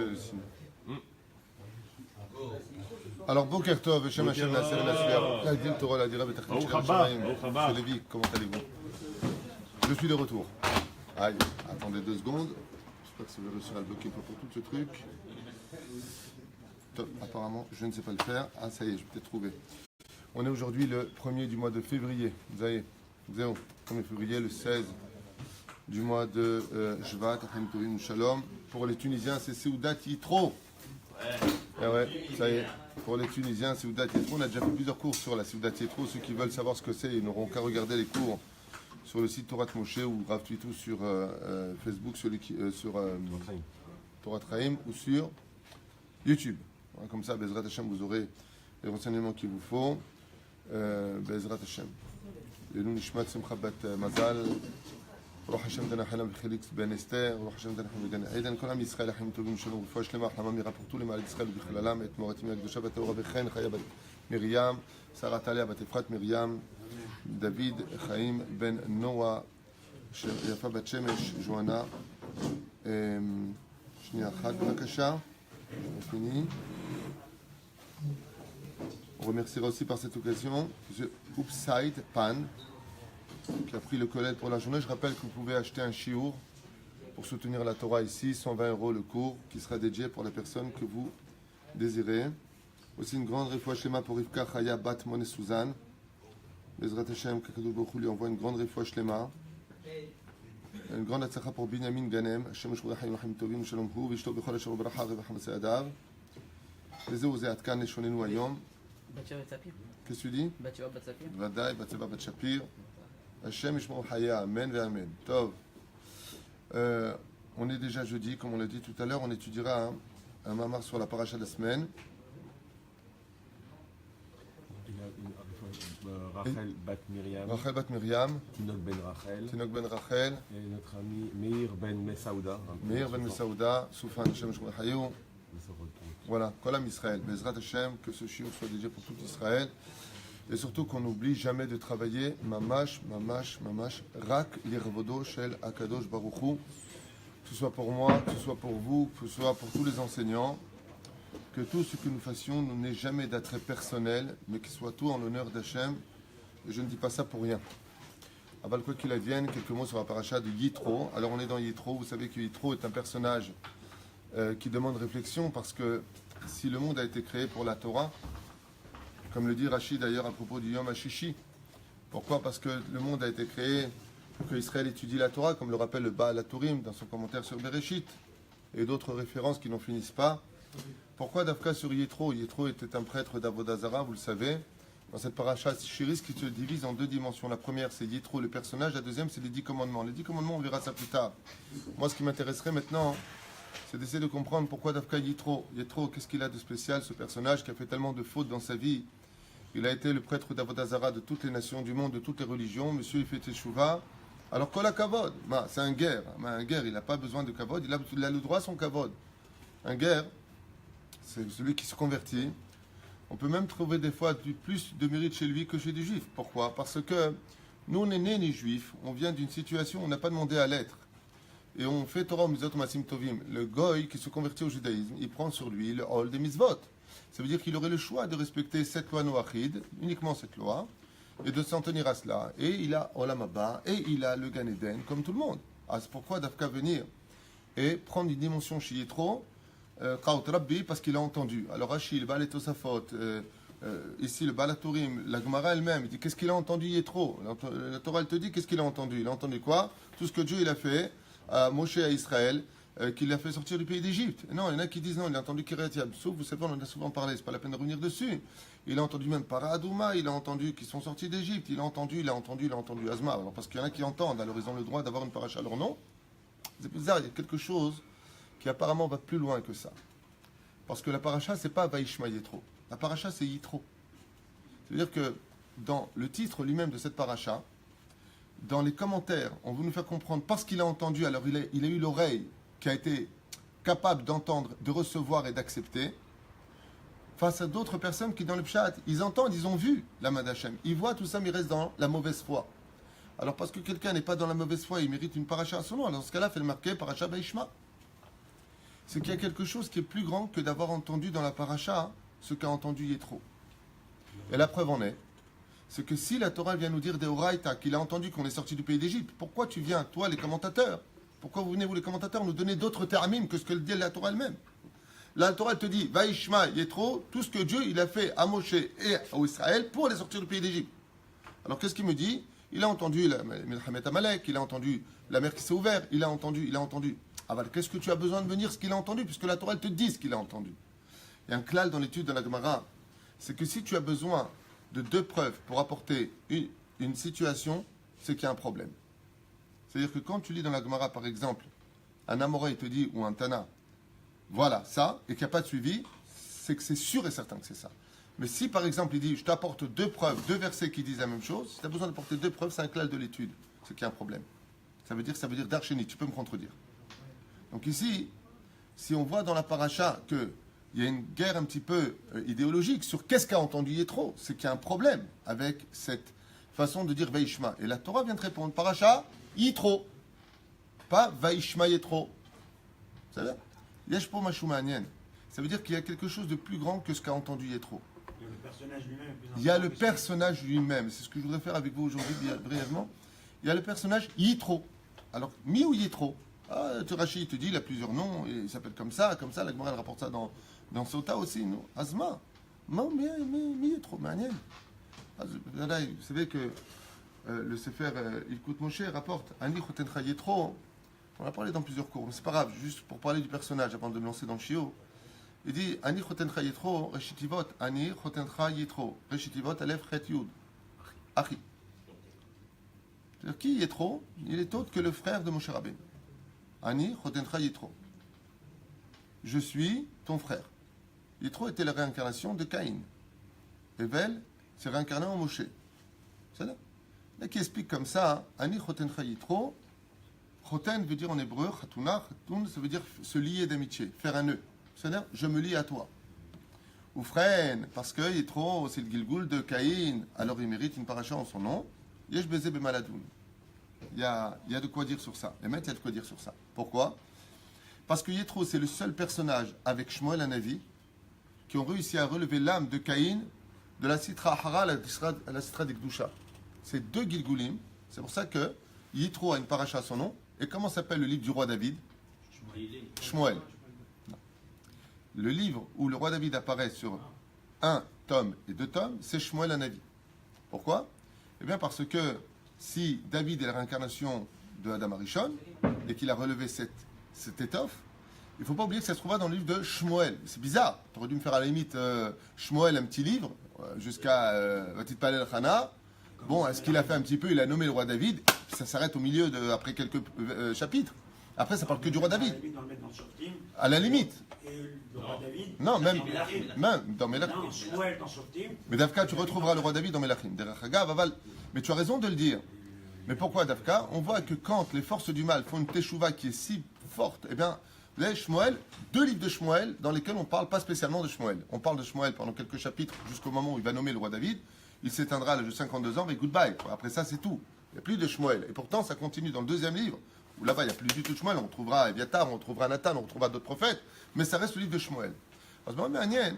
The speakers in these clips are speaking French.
fais le signe. Alors, Boker Tov, Hashem Hashem Nasser Nasser, Agdil Torah, la Dira Betachim, c'est Lévi, comment allez-vous? Je suis de retour. Aïe, attendez 2 secondes. J'espère que ça va réussir à le bloquer pour tout ce truc. Top, apparemment, je ne sais pas le faire. Ah, ça y est, je vais peut-être trouver. On est aujourd'hui le 1er du mois de février. Vous avez, 1er février, le 16 du mois de Shvat, Achim Tovim Shalom. Pour les Tunisiens, c'est Seudat Yitro. Et ouais, ça y est. Pour les Tunisiens, Seudat Yitro. On a déjà fait plusieurs cours sur la Seudat Yitro. Ceux qui veulent savoir ce que c'est, ils n'auront qu'à regarder les cours sur le site Torah Moshe ou Rav Twitou sur Facebook, sur Torah Chaim ou sur YouTube. Voilà, comme ça, Bezrat Hashem, vous aurez les renseignements qu'il vous faut. Bezrat Hashem. Et nous, Nishmat Simcha Bat Mazal. روح هشام دنا حلم بخليكس بن استر روح هشام دنا حلم بن عيدن كل عام يسخال حلم تولم شنو وفاش لما حلم ميرا بورتو لما يسخال بخلالام ات مورتي הקדושה בתורה בחן חיה בת מרים שרה טליה בת אפרת מרים דוד חיים בן נועה יפה בת שמש ג'ואנה שנייה אחת בבקשה fini. On remerciera aussi par cette occasion The Upside Pan qui a pris le collège pour la journée. Je rappelle que vous pouvez acheter un shiur pour soutenir la Torah ici, 120 € le cours qui sera dédié pour la personne que vous désirez. Aussi une grande refoua shlema pour Rivka Chaya Bat Mone Suzanne. Bezrat Hashem, Kakadou Baruch Hu lui envoie une grande refoua shlema. Une grande atzacha pour Binyamin Ganem. Hashem Shmurah Hayim Rahim Tovim Shalom Hu Vishto Bechol Hashem Bracha Revacham Seadav. וזהו זה עד כאן לשוננו היום. בת שבע בת ספיר. Qu'est-ce que tu dis? בת שבע בת ספיר. ודאי, בת שבע בת שפיר. Hashem Yishmor Haya, Amen ve Amen. Tov. On est déjà jeudi, comme on l'a dit tout à l'heure, on étudiera un mamar sur la paracha de la semaine. Rachel Bat Miriam. Rachel Bat Miriam. Tinok Ben Rachel. Tinok Ben Rachel. Et notre ami Meir Ben Mesaouda. Meir Ben Mesaouda. Soufan Hashem Yishmor Hayou. Voilà, Kolam Israël. Bezrat Hashem, que ce shiur soit dédié pour tout Israël. Et surtout qu'on n'oublie jamais de travailler mamash, rak l'irvodo shel akadosh baruchu, que ce soit pour moi, que ce soit pour vous, que ce soit pour tous les enseignants, que tout ce que nous fassions n'ait jamais d'attrait personnel, mais qu'il soit tout en l'honneur d'Hachem. Et je ne dis pas ça pour rien. Aval quoi qu'il advienne, quelques mots sur la paracha de Yitro. Alors on est dans Yitro, vous savez que Yitro est un personnage qui demande réflexion, parce que si le monde a été créé pour la Torah, comme le dit Rachid d'ailleurs à propos du Yom HaShishi. Pourquoi? Parce que le monde a été créé pour que Israël étudie la Torah, comme le rappelle le Baal HaTurim dans son commentaire sur Bereshit, et d'autres références qui n'en finissent pas. Pourquoi Dafka sur Yitro? Yitro était un prêtre d'Avodah Zarah, vous le savez. Dans cette paracha Shiris qui se divise en 2 dimensions. La première, c'est Yitro, le personnage. La deuxième, c'est les 10 commandements. Les 10 commandements, on verra ça plus tard. Moi, ce qui m'intéresserait maintenant, c'est d'essayer de comprendre pourquoi Dafka Yitro. Yitro, qu'est-ce qu'il a de spécial, ce personnage qui a fait tellement de fautes dans sa vie? Il a été le prêtre d'Avodah Zarah de toutes les nations du monde, de toutes les religions. Monsieur, il fait teshuva. Alors, kola kavod. C'est un guerre. Un guerre, il n'a pas besoin de kavod. Il a le droit à son kavod. Un guerre, c'est celui qui se convertit. On peut même trouver des fois plus de mérite chez lui que chez des juifs. Pourquoi? Parce que nous, on n'est nés ni juifs. On vient d'une situation où on n'a pas demandé à l'être. Et on fait Torah Mizvot Masim Tovim. Le goy qui se convertit au judaïsme, il prend sur lui le hall des mitzvot. Ça veut dire qu'il aurait le choix de respecter cette loi noachide, uniquement cette loi, et de s'en tenir à cela. Et il a Olam Haba, et il a le Gan Eden, comme tout le monde. Ah, c'est pourquoi Dafka venir et prendre une dimension chez Yitro, Chaot Rabbi, parce qu'il a entendu. Alors Rachid, le Baal et Tosafot, ici le Baal HaTurim, la Gemara elle-même, il dit qu'est-ce qu'il a entendu Yitro? La Torah elle te dit qu'est-ce qu'il a entendu? Il a entendu quoi? Tout ce que Dieu il a fait à Moshe à Israël, qu'il l'a fait sortir du pays d'Égypte. Non, il y en a qui disent non, il a entendu Kiryat Yamsouf, vous savez, on en a souvent parlé, c'est pas la peine de revenir dessus. Il a entendu même Paradouma, il a entendu qu'ils sont sortis d'Égypte, il a entendu Azma. Alors parce qu'il y en a qui entendent, alors ils ont le droit d'avoir une paracha, alors non. C'est bizarre, il y a quelque chose qui apparemment va plus loin que ça. Parce que la paracha, c'est pas Vaishma Yitro. La paracha, c'est Yitro. C'est-à-dire que dans le titre lui-même de cette paracha, dans les commentaires, on veut nous faire comprendre, parce qu'il a entendu, alors il a eu l'oreille qui a été capable d'entendre, de recevoir et d'accepter, face à d'autres personnes qui, dans le pshat, ils entendent, ils ont vu la main d'Hachem. Ils voient tout ça, mais ils restent dans la mauvaise foi. Alors, parce que quelqu'un n'est pas dans la mauvaise foi, il mérite une paracha à son nom. Alors, dans ce cas-là, fait le marquer paracha Vaishma. c'est qu'il y a quelque chose qui est plus grand que d'avoir entendu dans la paracha ce qu'a entendu Yétro. Et la preuve en est, c'est que si la Torah vient nous dire des Oraïta, qu'il a entendu qu'on est sorti du pays d'Égypte, pourquoi tu viens, toi, les commentateurs, pourquoi vous venez, vous les commentateurs, nous donner d'autres termines que ce que dit la Torah elle-même? La Torah elle te dit, Vaishma Yétro, tout ce que Dieu il a fait à Moshe et à Israël pour les sortir du pays d'Égypte. Alors qu'est-ce qu'il me dit? Il a entendu la Milchamet Amalek, il a entendu la mer qui s'est ouverte, il a entendu. Ah bah, qu'est-ce que tu as besoin de me dire ce qu'il a entendu, puisque la Torah elle te dit ce qu'il a entendu. Il y a un klal dans l'étude de la Gemara, c'est que si tu as besoin de 2 preuves pour apporter une situation, c'est qu'il y a un problème. C'est-à-dire que quand tu lis dans la Gemara, par exemple, un Amoré te dit, ou un Tana, voilà ça, et qu'il n'y a pas de suivi, c'est que c'est sûr et certain que c'est ça. Mais si, par exemple, il dit, je t'apporte 2 preuves, 2 versets qui disent la même chose, si tu as besoin d'apporter 2 preuves, c'est un klal de l'étude, c'est qu'il y a un problème. Ça veut dire d'archénie, tu peux me contredire. Donc ici, si on voit dans la paracha qu'il y a une guerre un petit peu idéologique sur qu'est-ce qu'a entendu Yétro, c'est qu'il y a un problème avec cette façon de dire Vaishma. Et la Torah vient de répondre, paracha, Yétro, pas Vaishma Yétro. Ça veut dire Yeshpo Mashou Ma'anien. Ça veut dire qu'il y a quelque chose de plus grand que ce qu'a entendu Yétro. Il y a le personnage lui-même. C'est ce que je voudrais faire avec vous aujourd'hui, brièvement. Il y a le personnage Yitro. Alors, Mi ou Yitro? Rashi te dit, il a plusieurs noms, il s'appelle comme ça, la Gemara elle rapporte ça dans Sota aussi, non? Azma. Mi Yitro, Ma'anien. Vous savez que le Sefer Ilkut Moshe rapporte Ani Chotencha Yitro. On a parlé dans plusieurs cours, mais c'est pas grave, juste pour parler du personnage avant de me lancer dans le chiot. Il dit Ani Chotencha Yitro, Reshitivot, Ani Chotencha Yitro, Reshitivot, Aleph Chet Yud. Achi. C'est-à-dire, qui Yitro? Il est autre que le frère de Moshe Rabbeinu. Ani Chotencha Yitro. Je suis ton frère. Yitro était la réincarnation de Caïn. Evel s'est réincarné en Moshe. C'est là. Là qui explique comme ça, Ani Chotencha Yitro. Choten veut dire en hébreu, Chatuna, Chatun, ça veut dire se lier d'amitié, faire un nœud. C'est-à-dire, je me lie à toi. Ou Fren, parce que Yitro, c'est le Gilgul de Caïn, alors il mérite une paracha en son nom. Yesh Beze Bemaladoun. Il y a de quoi dire sur ça. Et maintenant, il y a de quoi dire sur ça. Pourquoi? Parce que Yitro, c'est le seul personnage avec Shmuel Hanavi qui ont réussi à relever l'âme de Caïn de la Sitra Hara à la Sitra d'Ekdusha. C'est 2 Gilgulim. C'est pour ça que Yitro a une paracha à son nom. Et comment s'appelle le livre du roi David? Shmuel. Le livre où le roi David apparaît sur 1 tome et 2 tomes, c'est Shmuel Hanavi. Pourquoi? Eh bien parce que si David est la réincarnation de Adam Arishon et qu'il a relevé cette étoffe, il ne faut pas oublier que ça se trouvera dans le livre de Shmuel. C'est bizarre. Tu aurais dû me faire à la limite Shmuel un petit livre jusqu'à Vatit Palel Chana. Bon, est-ce qu'il a fait un petit peu? Il a nommé le roi David. Ça s'arrête au milieu après quelques chapitres. Après, ça parle que du roi David. À la limite. Non, même dans Melachim. Mais Davka, tu retrouveras le roi David dans Melachim. Mais tu as raison de le dire. Mais pourquoi Davka? On voit que quand les forces du mal font une teshuva qui est si forte, eh bien, les Shmuel, 2 livres de Shmuel dans lesquels on ne parle pas spécialement de Shmuel. On parle de Shmuel pendant quelques chapitres jusqu'au moment où il va nommer le roi David. Il s'éteindra à l'âge de 52 ans, mais goodbye. Après ça, c'est tout. Il n'y a plus de Shmuel. Et pourtant, ça continue dans le 2e livre, où là-bas, il n'y a plus du tout de Shmuel. On retrouvera Eviatar, on retrouvera Nathan, on retrouvera d'autres prophètes. Mais ça reste le livre de Shmuel. Alors, c'est vraiment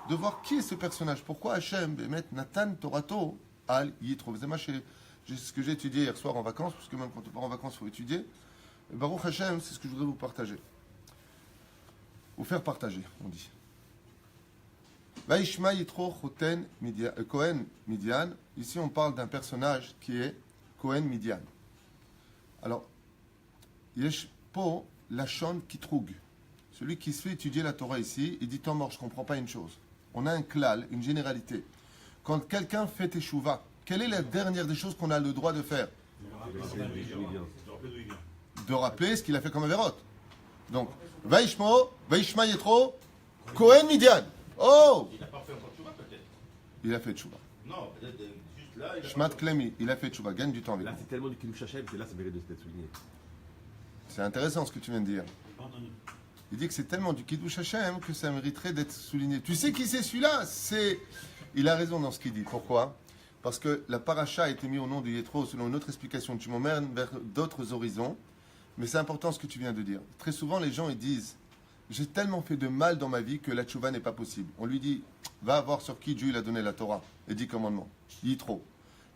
de voir qui est ce personnage. Pourquoi Hachem met Nathan Torato al Yitro? C'est ce que j'ai étudié hier soir en vacances, parce que même quand on part en vacances, il faut étudier. Baruch Hachem, c'est ce que je voudrais vous partager. Vous faire partager, on dit. Vaishma Yitro Kohen Midian. Ici, on parle d'un personnage qui est Kohen Midian. Alors, Yesh Po Lachon Kitrug. Celui qui se fait étudier la Torah ici, il dit tant mort, je ne comprends pas une chose. On a un klal, une généralité. Quand quelqu'un fait teshuva, quelle est la dernière des choses qu'on a le droit de faire? De rappeler ce qu'il a fait comme Averot. Donc, Vaishma Yitro Kohen Midian. Oh! Il n'a pas fait encore tchouva peut-être. Il a fait tchouva. Non, peut-être juste là. Shmat Klemi, il a fait tchouva, gagne du temps avec Là, nous. c'est tellement du Kiddush Hashem que là, ça mérite d'être souligné. C'est intéressant ce que tu viens de dire. Il dit que c'est tellement du Kiddush Hashem que ça mériterait d'être souligné. Tu sais qui c'est celui-là? Il a raison dans ce qu'il dit. Pourquoi? Parce que la paracha a été mise au nom de Yétro selon une autre explication. Tu m'emmènes vers d'autres horizons. Mais c'est important ce que tu viens de dire. Très souvent, les gens ils disent j'ai tellement fait de mal dans ma vie que la tchouva n'est pas possible. On lui dit, va voir sur qui Dieu il a donné la Torah, les 10 commandements. Yitro.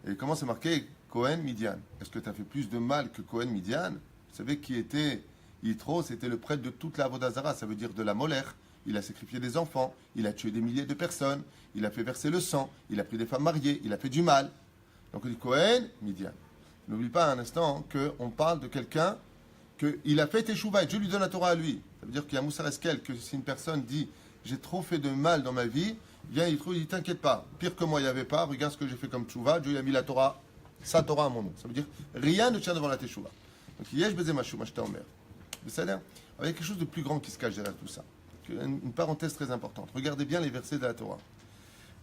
Et comment c'est marqué Cohen Midian. Est-ce que tu as fait plus de mal que Cohen Midian? Vous savez qui était Yitro? C'était le prêtre de toute la Avodazara, ça veut dire de la molaire. Il a sacrifié des enfants, il a tué des milliers de personnes, il a fait verser le sang, il a pris des femmes mariées, il a fait du mal. Donc on dit Cohen Midian. N'oublie pas un instant qu'on parle de quelqu'un qu'il a fait Teshuvah et Dieu lui donne la Torah à lui. Ça veut dire qu'il y a Moussar Eskel, que si une personne dit j'ai trop fait de mal dans ma vie, vient il dit t'inquiète pas, pire que moi il n'y avait pas, regarde ce que j'ai fait comme Teshuvah, Dieu lui a mis la Torah, sa Torah à mon nom. Ça veut dire rien ne tient devant la Teshuvah. Donc yesh bezeh mashou mashta omer. Il y a quelque chose de plus grand qui se cache derrière tout ça. Une parenthèse très importante. Regardez bien les versets de la Torah.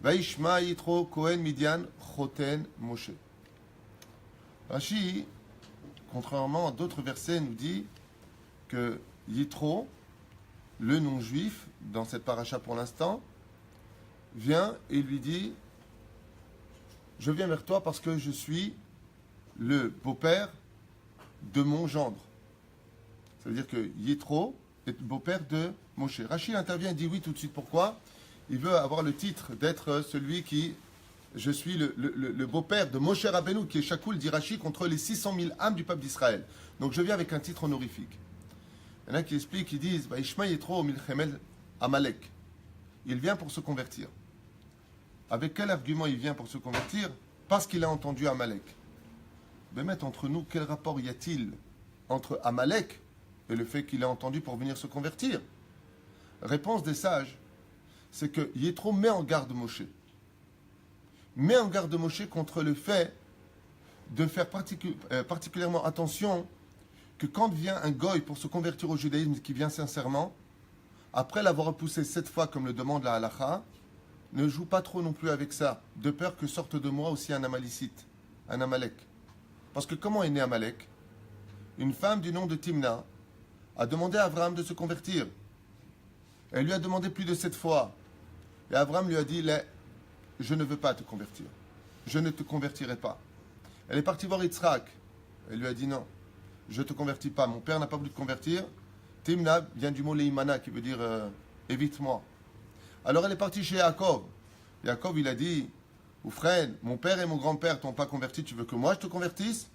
Vaishma Yitro Kohen Midian Choten Moshe. Rashi, contrairement à d'autres versets, nous dit que Yitro, le non-juif, dans cette paracha pour l'instant, vient et lui dit je viens vers toi parce que je suis le beau-père de mon gendre. Ça veut dire que Yitro est le beau-père de Moshe. Rashi intervient et dit oui tout de suite. Pourquoi? Il veut avoir le titre d'être celui qui... Je suis le beau-père de Moshe Rabbeinu, qui est Shakoul, dit Rashi, contre les 600 000 âmes du peuple d'Israël. Donc je viens avec un titre honorifique. Il y en a qui expliquent, qui disent Ishma Yitro Milchemel Amalek. Il vient pour se convertir. Avec quel argument il vient pour se convertir? Parce qu'il a entendu Amalek. Mais mettre entre nous, quel rapport y a-t-il entre Amalek et le fait qu'il a entendu pour venir se convertir? Réponse des sages, c'est que Yitro met en garde Moshe. Met en garde Moshe contre le fait de faire particulièrement attention que quand vient un goy pour se convertir au judaïsme, qui vient sincèrement, après l'avoir repoussé 7 fois comme le demande la halacha, ne joue pas trop non plus avec ça, de peur que sorte de moi aussi un Amalicite, un Amalek. Parce que comment est né Amalek? Une femme du nom de Timna a demandé à Abraham de se convertir. Elle lui a demandé plus de 7 fois. Et Abraham lui a dit, je ne veux pas te convertir. Je ne te convertirai pas. Elle est partie voir Yitzhak. Elle lui a dit, non, je ne te convertis pas. Mon père n'a pas voulu te convertir. Timna vient du mot Leimana, qui veut dire évite-moi. Alors elle est partie chez Yaakov. Yaakov, il a dit, Oufren, mon père et mon grand-père ne t'ont pas converti, tu veux que moi je te convertisse?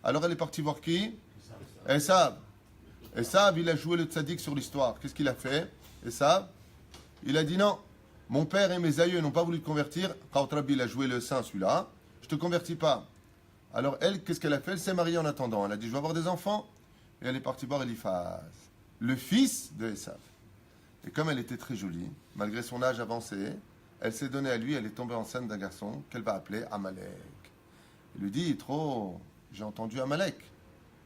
Alors elle est partie voir qui? Esav. Esav, il a joué le tzaddik sur l'histoire. Qu'est-ce qu'il a fait? Esav, il a dit non, mon père et mes aïeux n'ont pas voulu te convertir. Raotrabi, il a joué le saint, celui-là. Je te convertis pas. Alors elle, qu'est-ce qu'elle a fait? Elle s'est mariée en attendant. Elle a dit, je vais avoir des enfants. Et elle est partie voir Eliphaz, le fils de Esav. Et comme elle était très jolie, malgré son âge avancé, elle s'est donnée à lui, elle est tombée enceinte d'un garçon qu'elle va appeler Amalek. Il lui dit, trop, j'ai entendu Amalek.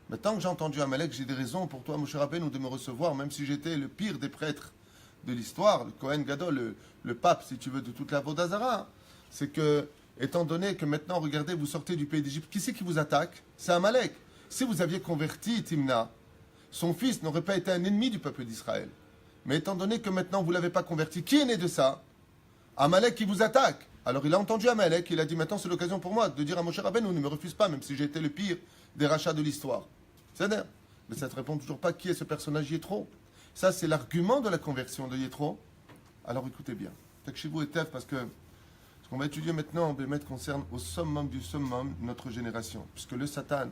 Maintenant que j'ai entendu Amalek, j'ai des raisons pour toi, Moshe Rabbeinu, de me recevoir, même si j'étais le pire des prêtres de l'histoire, le Kohen Gadol, le pape, si tu veux, de toute la Vodazara. C'est que, étant donné que maintenant, regardez, vous sortez du pays d'Égypte, qui c'est qui vous attaque? C'est Amalek. Si vous aviez converti Timna, son fils n'aurait pas été un ennemi du peuple d'Israël. Mais étant donné que maintenant vous ne l'avez pas converti, qui est né de ça? Amalek qui vous attaque. Alors il a entendu Amalek, il a dit maintenant c'est l'occasion pour moi de dire à Moshe Rabbeinu, ne me refuse pas, même si j'ai été le pire des rachats de l'histoire. C'est-à-dire, mais ça ne te répond toujours pas qui est ce personnage Yitro. Ça c'est l'argument de la conversion de Yitro. Alors écoutez bien, Takshivou et Tev, parce que ce qu'on va étudier maintenant, Bémet, concerne au summum du summum notre génération. Puisque le Satan,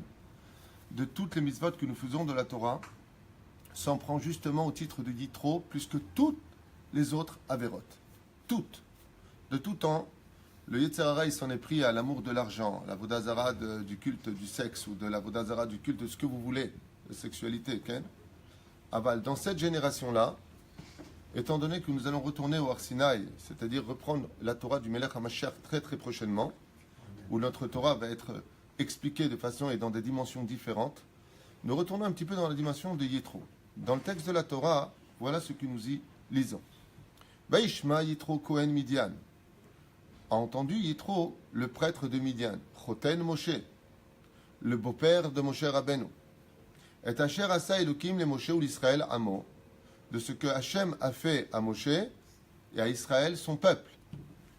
de toutes les mitzvot que nous faisons de la Torah, s'en prend justement au titre de Yitro, plus que toutes les autres avérotes. Toutes. De tout temps, le Yetzer Hara, il s'en est pris à l'amour de l'argent, la vodazara du culte du sexe, ou de la vodazara du culte de ce que vous voulez, de sexualité, Ken. Aval, dans cette génération-là, étant donné que nous allons retourner au Har Sinaï, c'est-à-dire reprendre la Torah du Melech HaMashiach très très prochainement, où notre Torah va être expliquée de façon et dans des dimensions différentes, nous retournons un petit peu dans la dimension de Yitro. Dans le texte de la Torah, voilà ce que nous y lisons. Vaishma Yitro Kohen Midian. A entendu Yitro, le prêtre de Midian, Choten Moshe, le beau-père de Moshe Rabbeinu. Et Asher Asa Elokim le Moshe ou l'Israël Amo, de ce que Hachem a fait à Moshe et à Israël, son peuple.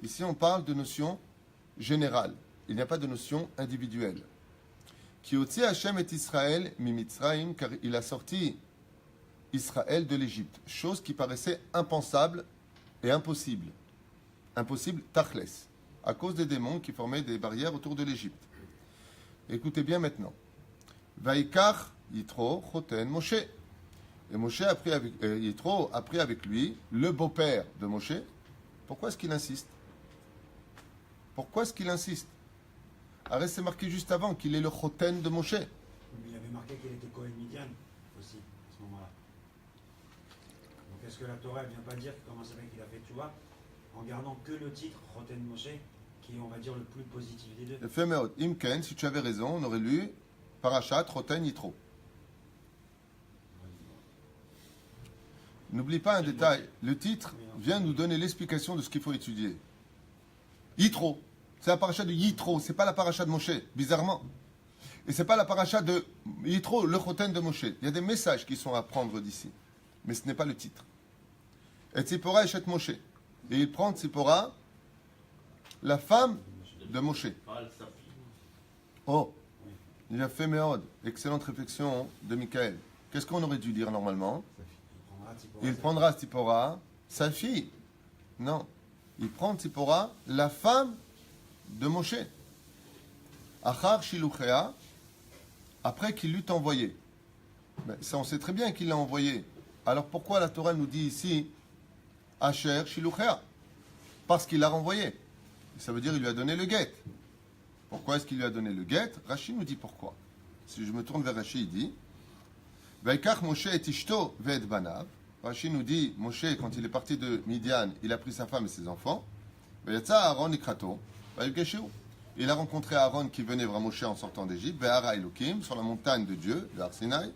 Ici, on parle de notion générale. Il n'y a pas de notion individuelle. Ki otzi Hachem et Israël mi Mitzrayim, car il a sorti Israël de l'Égypte. Chose qui paraissait impensable et impossible. Impossible, tachles, à cause des démons qui formaient des barrières autour de l'Égypte. Écoutez bien maintenant. Vaikar Yitro Choten Moshe. Et Moshe a pris avec, Yitro a pris avec lui le beau-père de Moshe. Pourquoi est-ce qu'il insiste? Pourquoi est-ce qu'il insiste? Arrête, c'est marqué juste avant qu'il est le Choten de Moshe. Mais il avait marqué qu'il était Cohen Midian aussi, à ce moment-là. Donc est-ce que la Torah ne vient pas dire comment ça fait qu'il a fait Tchouva en gardant que le titre Choten Moshe, qui est, on va dire, le plus positif des deux? Fait Meod. Imken, si tu avais raison, on aurait lu Parashat Choten Yitro. N'oublie pas un détail, le titre vient nous donner l'explication de ce qu'il faut étudier. Yitro, c'est la paracha de Yitro, c'est pas la paracha de Moshe, bizarrement. Et c'est pas la paracha de Yitro, le Choten de Moshe. Il y a des messages qui sont à prendre d'ici, mais ce n'est pas le titre. Et Tzipora échec Moshe. Et il prend Tzipora, la femme de Moshe. Parle sa fille. Oh, il a fait Meod, excellente réflexion de Michael. Qu'est-ce qu'on aurait dû dire normalement? Il prendra Tzipora, sa fille. Non. Il prend Tzipora, la femme de Moshe. Achar Shiluchea, après qu'il l'eût envoyé. Mais ça, on sait très bien qu'il l'a envoyé. Alors pourquoi la Torah nous dit ici Asher Shiluchea? Parce qu'il l'a renvoyé. Ça veut dire qu'il lui a donné le guet. Pourquoi est-ce qu'il lui a donné le guet? Rashi nous dit pourquoi. Si je me tourne vers Rashi, il dit Vaikach Moshe et Ishto ve'et banav. Rashi nous dit, Moshe, quand il est parti de Midian, il a pris sa femme et ses enfants. Aaron ikrato, il a rencontré Aaron qui venait vers Moshe en sortant d'Égypte, Ve'ara Elokim, sur la montagne de Dieu, le Har Sinai.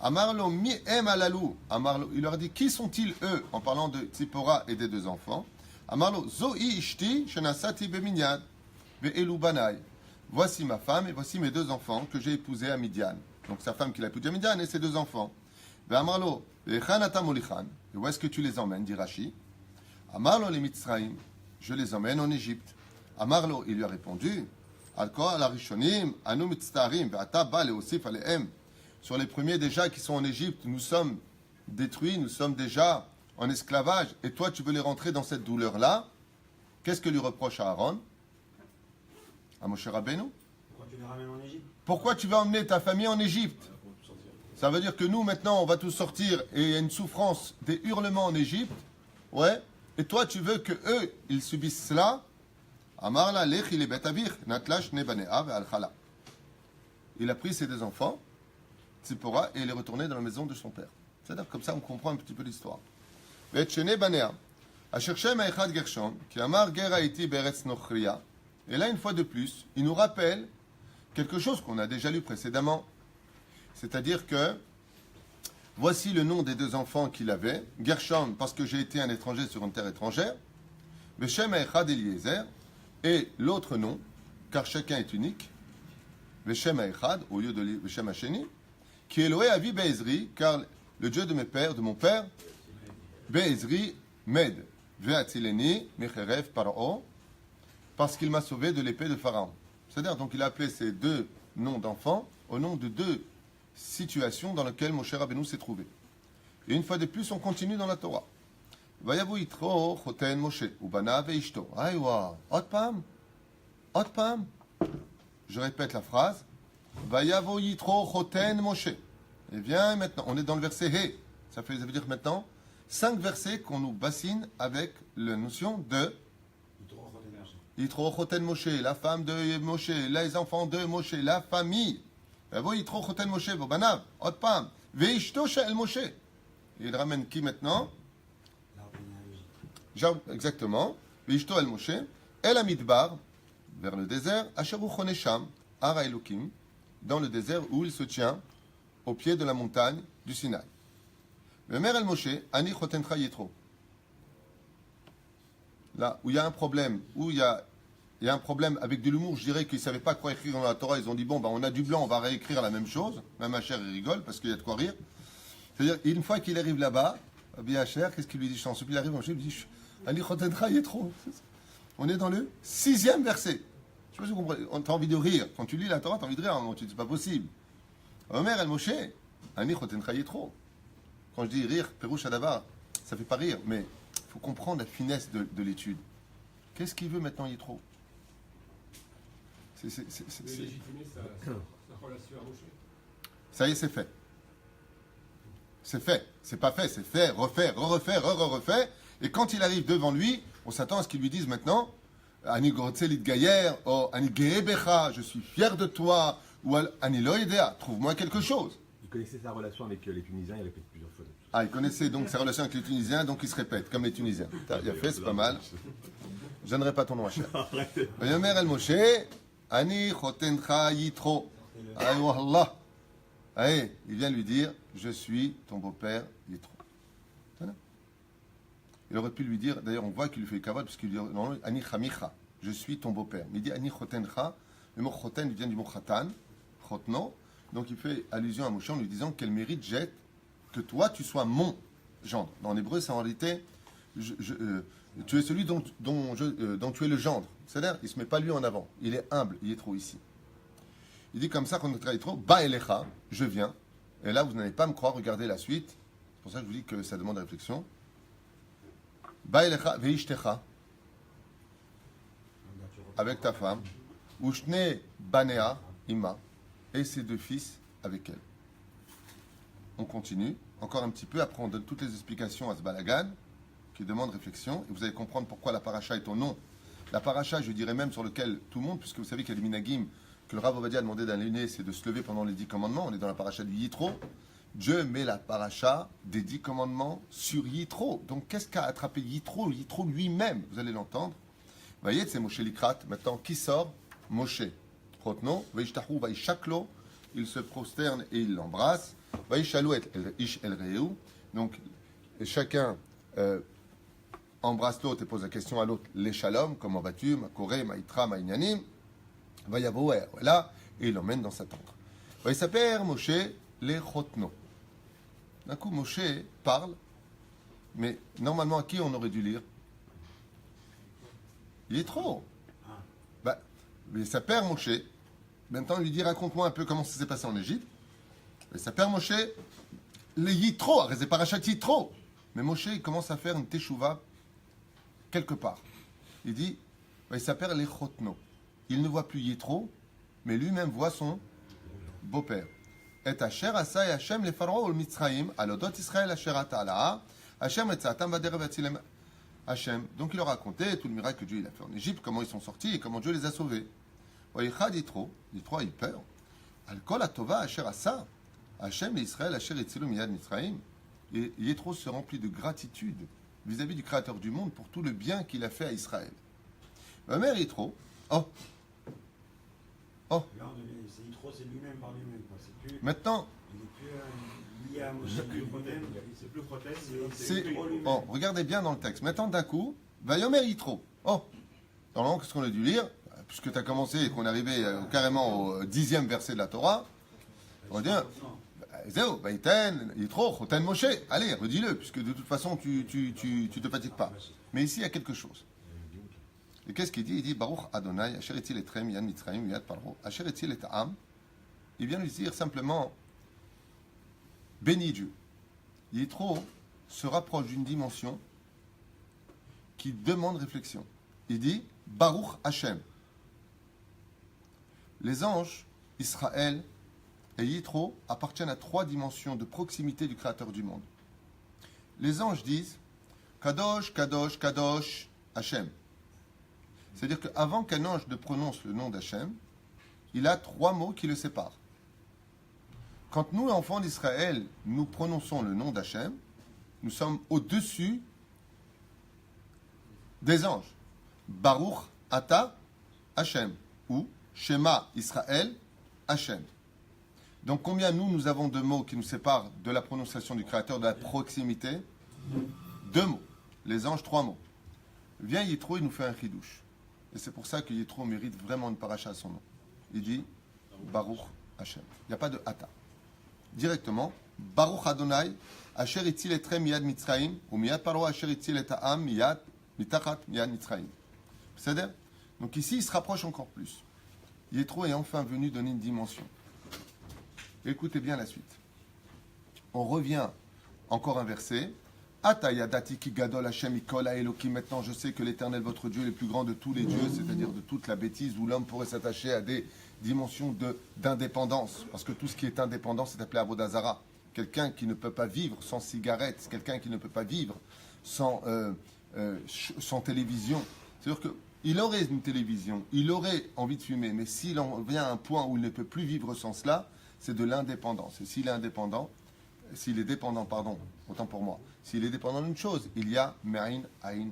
Amarlo mi em alalou. Amarlo, il leur a dit, qui sont-ils eux, en parlant de Tzipora et des deux enfants. Amarlo, Zoi ishti shenasati beminyan, ve'elu banai. Voici ma femme et voici mes deux enfants que j'ai épousés à Midian. Donc sa femme qu'il a épousée à Midian et ses deux enfants. Ve'amarlo, et où est-ce que tu les emmènes, dit Rashi. Amarlo les Mitzraïm, je les emmène en Égypte. Amarlo, il lui a répondu, Alko la Rishonim, Anu Mitztarim, Ve'ata ba leosif alehem. Sur les premiers déjà qui sont en Égypte, nous sommes détruits, nous sommes déjà en esclavage, et toi tu veux les rentrer dans cette douleur-là. Qu'est-ce que lui reproche à Aaron? À Moshe Rabbeinu? Pourquoi tu les ramènes en Égypte? Pourquoi tu vas emmener ta famille en Égypte? Ça veut dire que nous, maintenant, on va tous sortir et il y a une souffrance, des hurlements en Égypte. Ouais. Et toi, tu veux que eux, ils subissent cela. Amarla lech il est betavir, natlash nebanea ve'alchala. Il a pris ses deux enfants, Tzipora, et il est retourné dans la maison de son père. C'est-à-dire, comme ça, on comprend un petit peu l'histoire. Ve'etchene banea, ashershem ha'echad gershom, ki amar ger ha'iti beretz nochriya. Et là, une fois de plus, il nous rappelle quelque chose qu'on a déjà lu précédemment. C'est-à-dire que voici le nom des deux enfants qu'il avait. Gershom, parce que j'ai été un étranger sur une terre étrangère. Veshem Echad Eliezer. Et l'autre nom, car chacun est unique. Veshem Echad, au lieu de Veshem Hasheni. Qui est Eloé Avi Be'ezri, car le Dieu de mes pères, de mon père, Be'ezri Med. Ve'atzileni Mecherev Paro. Parce qu'il m'a sauvé de l'épée de Pharaon. C'est-à-dire, donc il a appelé ces deux noms d'enfants au nom de deux situation dans laquelle Moshe Rabbeinu s'est trouvé. Et une fois de plus, on continue dans la Torah. Vayavu Yitro Choten Moshe Ubana ve'ishto. Aïwa, Otpam. Je répète la phrase. Vayavu Yitro Choten Moshe. Et bien maintenant, on est dans le verset He. Ça veut dire maintenant 5 versets qu'on nous bassine avec la notion de Yitro Choten Moshe, la femme de Moshe, les enfants de Moshe, la famille. Yitro Choten Moshe, Bobanav, Otpam, Veishto Shel Moshe. Il ramène qui maintenant? Exactement. Veishto El Moshe, El Amidbar, vers le désert, Asheru Chonesham, Ara Elokim, dans le désert où il se tient, au pied de la montagne du Sinaï. Le Mer El Moshe, Ani Chotencha Yitro. Là où il y a un problème, où il y a un problème avec de l'humour, je dirais qu'ils ne savaient pas quoi écrire dans la Torah. Ils ont dit, bon, on a du blanc, on va réécrire la même chose. Même Hacher, il rigole parce qu'il y a de quoi rire. C'est-à-dire, une fois qu'il arrive là-bas, bien Hacher, qu'est-ce qu'il lui dit? Je t'en supplie, il arrive, il lui dit, Ali Chotencha, il est trop. On est dans le 6e verset. Je sais pas si vous comprenez. On a envie de rire. Quand tu lis la Torah, tu as envie de rire. Tu dis, c'est pas possible. Omer El Moshe, Ali Chotencha, il est trop. Quand je dis rire, Perouche Adavar, ça fait pas rire, mais il faut comprendre la finesse de l'étude. Qu'est-ce qu'il veut maintenant Yitro? De légitimer sa relation à Moshe. Ça y est, c'est fait. C'est fait. C'est pas fait, c'est fait, refait, refait. Et quand il arrive devant lui, on s'attend à ce qu'il lui dise maintenant Ani Gortzelit Gayer, ou Ani Geebecha, je suis fier de toi, ou Ani Loïdea, trouve-moi quelque chose. Il connaissait sa relation avec les Tunisiens, il répète plusieurs fois. Ah, il connaissait donc sa relation avec les Tunisiens, donc il se répète, comme les Tunisiens. Il a fait, c'est pas mal. Je donnerai pas ton nom à cher. Vayomer el Moshe, Ani Chotencha Yitro. Aïe, Allah. Allez, il vient lui dire, je suis ton beau-père Yitro. Voilà. Il aurait pu lui dire, d'ailleurs on voit qu'il lui fait kavod, parce qu'il lui dit, non, Ani Chamicha, je suis ton beau-père. Mais il dit Ani Chotencha, le mot Choten vient du mot Chatan, Chotno, donc il fait allusion à Moshe en lui disant quel mérite jette que toi tu sois mon gendre. Dans l'hébreu, c'est en réalité, tu es celui dont tu es le gendre. C'est-à-dire, il ne se met pas lui en avant, il est humble, il est trop ici. Il dit comme ça, quand on travaille trop, Ba elecha, je viens. Et là, vous n'allez pas me croire, regardez la suite. C'est pour ça que je vous dis que ça demande réflexion. Ba elecha veishtecha, avec ta femme. Ushne banea ima, et ses deux fils avec elle. On continue, encore un petit peu, après on donne toutes les explications à ce balagan, qui demande réflexion, et vous allez comprendre pourquoi la paracha est au nom. La paracha, je dirais même sur lequel tout le monde, puisque vous savez qu'il y a des minagim, que le Rav Ovadia a demandé d'allumer, c'est de se lever pendant les 10 commandements. On est dans la paracha du Yitro. Dieu met la paracha des 10 commandements sur Yitro. Donc qu'est-ce qu'a attrapé Yitro? Yitro lui-même, vous allez l'entendre. Voyez, c'est Moshe Likrat. Maintenant, qui sort? Moshe. Chotno, Vaishtahu, Vaishaklo. Il se prosterne et il l'embrasse. Vaishalu et ish el reu. Donc chacun embrasse l'autre et pose la question à l'autre. Les shalom, comment vas-tu? Ma koré, ma itra, ma inyanim. Voilà, et il l'emmène dans sa tente. Il s'appelle Moshe les Chotno. D'un coup, Moshe parle, mais normalement, à qui on aurait dû lire? Il est trop. Il s'appelle Moshe. Maintenant, il lui dit raconte-moi un peu comment ça s'est passé en Égypte. Il s'appelle Moshe les Yitro, c'est parachat Yitro. Mais Moshe, il commence à faire une teshuva quelque part. Il dit il s'appelle les Chotno. Il ne voit plus Yitro, mais lui-même voit son beau-père. Et Asher Asa et Hashem les Pharaons au Mitzraïm, à l'odot Israël Asher Atala, Hashem et Tzatam Vaderev Atzilem Hashem. Donc il leur a raconté tout le miracle que Dieu il a fait en Égypte, comment ils sont sortis et comment Dieu les a sauvés. Voyichad Yitro a eu peur. Al Kol Atova Asher Asa, Hashem et Israël Asher Etzilu Miyad Mitzraïm. Et Yitro se remplit de gratitude vis-à-vis du Créateur du monde pour tout le bien qu'il a fait à Israël. Ma mère Yitro, Là, c'est Yitro, c'est lui-même par lui-même. C'est plus, maintenant, il n'est plus lié à Moshe lui-même. C'est plus prothèse, c'est, Yitro lui-même. regardez bien dans le texte. Maintenant, d'un coup, Vayomer Yitro. Normalement, qu'est-ce qu'on a dû lire? Puisque tu as commencé et qu'on est arrivé carrément au 10e verset de la Torah, on va dire Zéo, Vaïten, Yitro, Choten Moshe. Allez, redis-le, puisque de toute façon, tu te fatigues pas. Mais ici, il y a quelque chose. Et qu'est-ce qu'il dit? Il dit Baruch Adonai, Asher etil etrem yad Mitzrayim yad Paro, Asher etil et Am. Il vient lui dire simplement bénis Dieu. Yitro se rapproche d'une dimension qui demande réflexion. Il dit Baruch Hashem. Les anges, Israël et Yitro appartiennent à 3 dimensions de proximité du Créateur du monde. Les anges disent Kadosh, Kadosh, Kadosh, Hashem. C'est-à-dire qu'avant qu'un ange ne prononce le nom d'Hachem, il a 3 mots qui le séparent. Quand nous, enfants d'Israël, nous prononçons le nom d'Hachem, nous sommes au-dessus des anges. Baruch Ata Hachem, ou Shema Israël Hachem. Donc combien nous avons de mots qui nous séparent de la prononciation du Créateur, de la proximité? 2 mots. Les anges, 3 mots. Vient Yitro, il nous fait un chidouche. Et c'est pour ça que Yitro mérite vraiment une paracha à son nom. Il dit Baruch Hashem. Il n'y a pas de Ata. Directement, Baruch Adonai, Asher itzil etrem miyad Mitzrayim, ou miyad Paro Asher itzil et ha'am miyad mitachat miyad Mitzrayim. C'est-à-dire, donc ici, il se rapproche encore plus. Yitro est enfin venu donner une dimension. Écoutez bien la suite. On revient Encore un verset. Ata yadati ki gadol Hashem mikol haElokim. Maintenant, je sais que l'Éternel, votre Dieu, est le plus grand de tous les dieux, c'est-à-dire de toute la bêtise où l'homme pourrait s'attacher à des dimensions d'indépendance. Parce que tout ce qui est indépendant, c'est appelé Avodah Zara. Quelqu'un qui ne peut pas vivre sans cigarette, quelqu'un qui ne peut pas vivre sans télévision. C'est-à-dire qu'il aurait une télévision, il aurait envie de fumer, mais s'il en vient à un point où il ne peut plus vivre sans cela, c'est de l'indépendance. Et s'il est dépendant, autant pour moi, s'il est dépendant d'une chose, il y a Me'ain, Ain,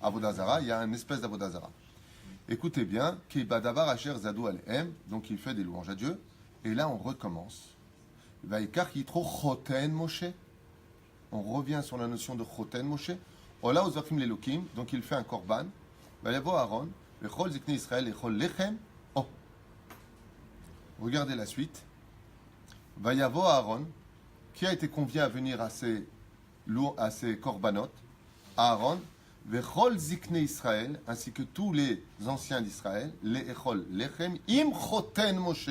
Avodah Zara, il y a une espèce d'Avodah Zara. Écoutez bien, Ki badavar asher zadu alem, donc il fait des louanges à Dieu, et là on recommence. Vaikar yitro choten Moshe. On revient sur la notion de choten Moshe. Ola ozvachim lelokim, donc il fait un korban. Vayavo Aaron, vechol zikne Israël, echol lechem. Oh, regardez la suite. Vayavo Aaron, qui a été convié à venir à ces korbanot, Aaron, vechol zikne Israël, ainsi que tous les anciens d'Israël, les echol lechem, im choten Moshe,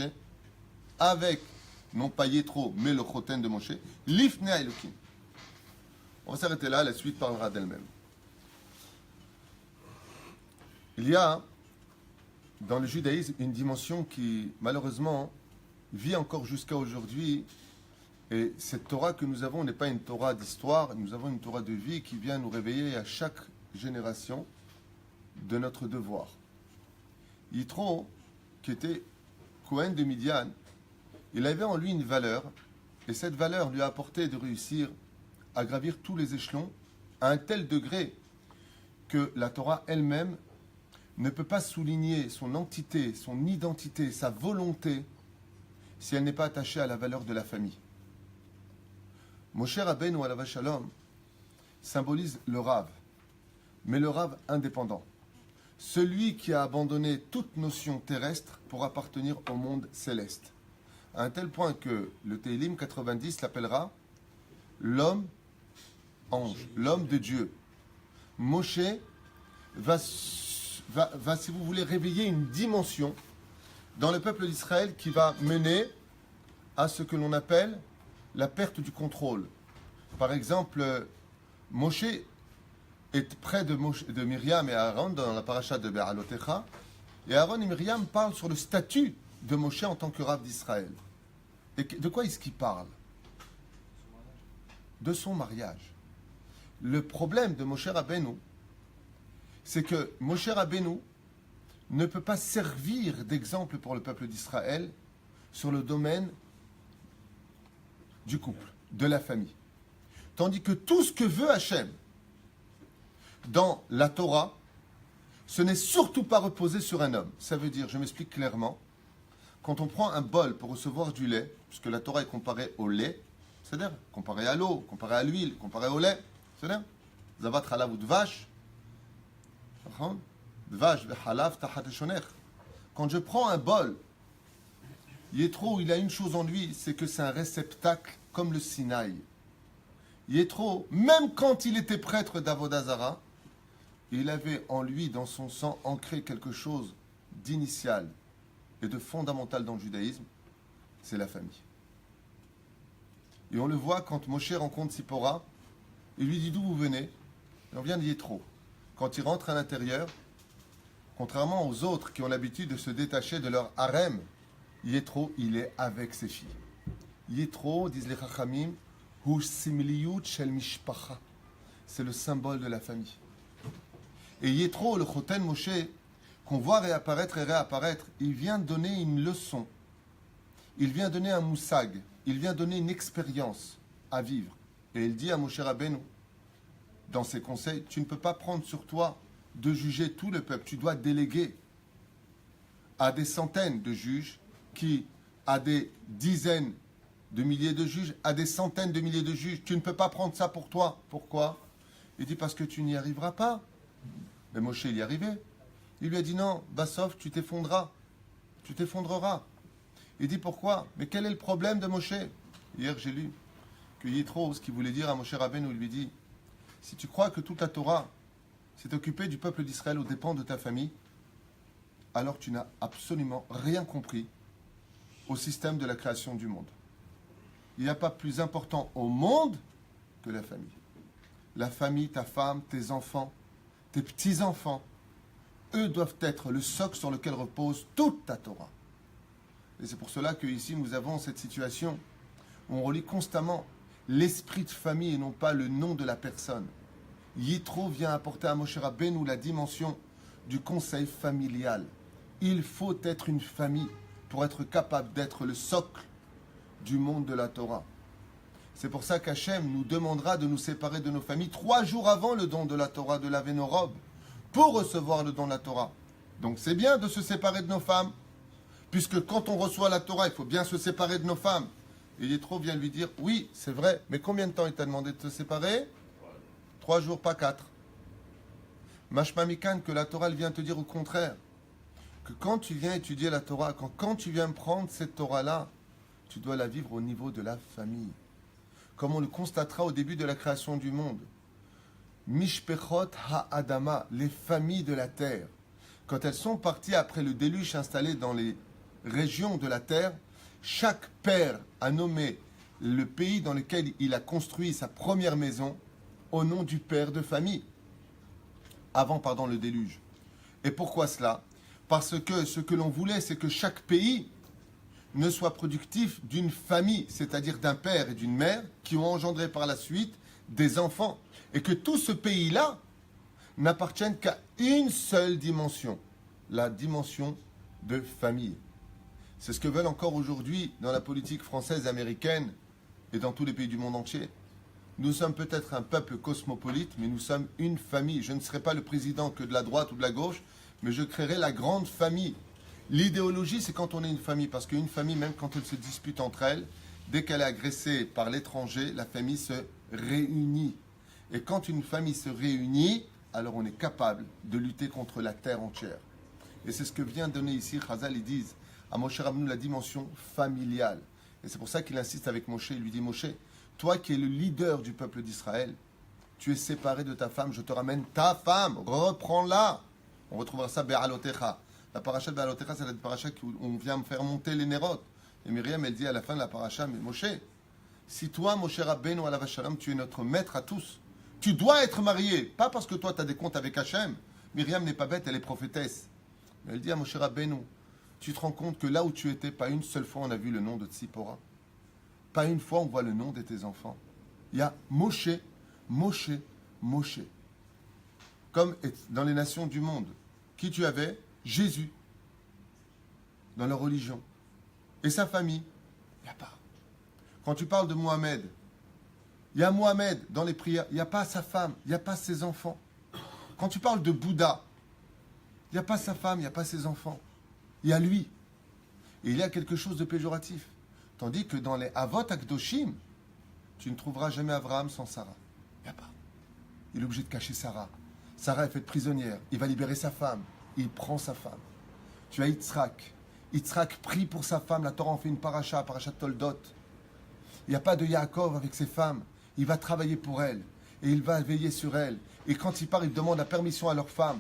avec non pas Yétro, mais le choten de Moshe, lifne Elokim. On va s'arrêter là, la suite parlera d'elle-même. Il y a dans le judaïsme une dimension qui, malheureusement, vit encore jusqu'à aujourd'hui. Et cette Torah que nous avons n'est pas une Torah d'histoire, nous avons une Torah de vie qui vient nous réveiller à chaque génération de notre devoir. Yitro, qui était Cohen de Midian, il avait en lui une valeur, et cette valeur lui a apporté de réussir à gravir tous les échelons à un tel degré que la Torah elle-même ne peut pas souligner son entité, son identité, sa volonté, si elle n'est pas attachée à la valeur de la famille. Moshe Rabbeinu alav shalom symbolise le Rav, mais le Rav indépendant. Celui qui a abandonné toute notion terrestre pour appartenir au monde céleste. À un tel point que le Tehillim 90 l'appellera l'homme ange, l'homme de Dieu. Moshe va, si vous voulez, réveiller une dimension dans le peuple d'Israël qui va mener à ce que l'on appelle la perte du contrôle. Par exemple, Moshe est près de Myriam et Aaron dans la paracha de Be'alotecha, et Aaron et Myriam parlent sur le statut de Moshe en tant que Rav d'Israël. Et de quoi est-ce qu'il parle? De son mariage. Le problème de Moshe Rabbeinu, c'est que Moshe Rabbeinu ne peut pas servir d'exemple pour le peuple d'Israël sur le domaine du couple, de la famille. Tandis que tout ce que veut Hachem dans la Torah, ce n'est surtout pas reposé sur un homme. Ça veut dire, je m'explique clairement, quand on prend un bol pour recevoir du lait, puisque la Torah est comparée au lait, c'est-à-dire comparée à l'eau, comparée à l'huile, comparée au lait, c'est-à-dire zavat halav ou dvash, dvash halav tahat shoner. Quand je prends un bol, Yétro, il a une chose en lui, c'est que c'est un réceptacle comme le Sinaï. Yétro, même quand il était prêtre d'Avodah Zara, il avait en lui, dans son sang, ancré quelque chose d'initial et de fondamental dans le judaïsme, c'est la famille. Et on le voit quand Moshe rencontre Sipora, il lui dit d'où vous venez, et on vient de Yétro. Quand il rentre à l'intérieur, contrairement aux autres qui ont l'habitude de se détacher de leur harem, Yétro, il est avec ses filles. Yétro, disent les Chachamim, hu similiyut shel mishpacha. C'est le symbole de la famille. Et Yétro, le Choten Moshe, qu'on voit réapparaître et réapparaître, il vient donner une leçon. Il vient donner un moussag. Il vient donner une expérience à vivre. Et il dit à Moshe Rabbeinu, dans ses conseils, tu ne peux pas prendre sur toi de juger tout le peuple. Tu dois déléguer à des centaines de juges qui, à des dizaines de milliers de juges, à des centaines de milliers de juges. Tu ne peux pas prendre ça pour toi. Pourquoi? Il dit parce que tu n'y arriveras pas. Mais Moshe, il y arrivait. Il lui a dit non, Bassof, tu t'effondreras. Tu t'effondreras. Il dit pourquoi? Mais quel est le problème de Moshe? Hier, j'ai lu que Yitro, ce qu'il voulait dire à Moshe Rabbeinu, lui dit si tu crois que toute la Torah s'est occupée du peuple d'Israël aux dépens de ta famille, alors tu n'as absolument rien compris au système de la création du monde. Il n'y a pas plus important au monde que la famille. La famille, ta femme, tes enfants, tes petits-enfants, eux doivent être le socle sur lequel repose toute ta Torah. Et c'est pour cela qu'ici, nous avons cette situation où on relit constamment l'esprit de famille et non pas le nom de la personne. Yitro vient apporter à Moshe Rabbeinu la dimension du conseil familial. Il faut être une famille pour être capable d'être le socle du monde de la Torah. C'est pour ça qu'Hachem nous demandera de nous séparer de nos familles 3 jours avant le don de la Torah, de laver nos robes, pour recevoir le don de la Torah. Donc c'est bien de se séparer de nos femmes, puisque quand on reçoit la Torah, il faut bien se séparer de nos femmes. Et Yitro vient lui dire, oui, c'est vrai, mais combien de temps il t'a demandé de te séparer? 3 jours, pas 4. Mashma Mikan, que la Torah elle vient te dire au contraire, que quand tu viens étudier la Torah, quand tu viens prendre cette Torah-là, tu dois la vivre au niveau de la famille. Comme on le constatera au début de la création du monde. Mishpechot ha-Adama, les familles de la terre. Quand elles sont parties après le déluge installé dans les régions de la terre, chaque père a nommé le pays dans lequel il a construit sa première maison au nom du père de famille. Avant, le déluge. Et pourquoi cela? Parce que ce que l'on voulait, c'est que chaque pays ne soit productif d'une famille, c'est-à-dire d'un père et d'une mère qui ont engendré par la suite des enfants. Et que tout ce pays-là n'appartienne qu'à une seule dimension, la dimension de famille. C'est ce que veulent encore aujourd'hui dans la politique française, américaine et dans tous les pays du monde entier. Nous sommes peut-être un peuple cosmopolite, mais nous sommes une famille. Je ne serai pas le président que de la droite ou de la gauche, mais je créerai la grande famille. L'idéologie, c'est quand on est une famille, parce qu'une famille, même quand elle se dispute entre elles, dès qu'elle est agressée par l'étranger, la famille se réunit. Et quand une famille se réunit, alors on est capable de lutter contre la terre entière. Et c'est ce que vient donner ici Chazal, ils disent à Moshe Rabbeinu la dimension familiale. Et c'est pour ça qu'il insiste avec Moshe, il lui dit, Moshe, toi qui es le leader du peuple d'Israël, tu es séparé de ta femme, je te ramène ta femme, reprends-la. On retrouvera ça Be'alotecha. La paracha de Be'alotecha, c'est la paracha où on vient me faire monter les nérotes. Et Myriam, elle dit à la fin de la paracha, mais Moshe, si toi, Moshe Rabbeinu alav shalom, tu es notre maître à tous, tu dois être marié, pas parce que toi tu as des comptes avec Hachem. Myriam n'est pas bête, elle est prophétesse. Mais elle dit à Moshe Rabbeinu, tu te rends compte que là où tu étais, pas une seule fois on a vu le nom de Tzipora. Pas une fois on voit le nom de tes enfants. Il y a Moshe, Moshe, Moshe. Comme dans les nations du monde. Qui tu avais? Jésus. Dans leur religion. Et sa famille? Il n'y a pas. Quand tu parles de Mohamed, il y a Mohamed dans les prières, il n'y a pas sa femme, il n'y a pas ses enfants. Quand tu parles de Bouddha, il n'y a pas sa femme, il n'y a pas ses enfants. Il y a lui. Et il y a quelque chose de péjoratif. Tandis que dans les Avot Akdoshim, tu ne trouveras jamais Abraham sans Sarah. Il n'y a pas. Il est obligé de cacher Sarah. Sarah est faite prisonnière. Il va libérer sa femme. Il prend sa femme. Tu as Yitzhak. Yitzhak prie pour sa femme. La Torah en fait une paracha Toldot. Il n'y a pas de Yaakov avec ses femmes. Il va travailler pour elles. Et il va veiller sur elles. Et quand il part, il demande la permission à leurs femmes.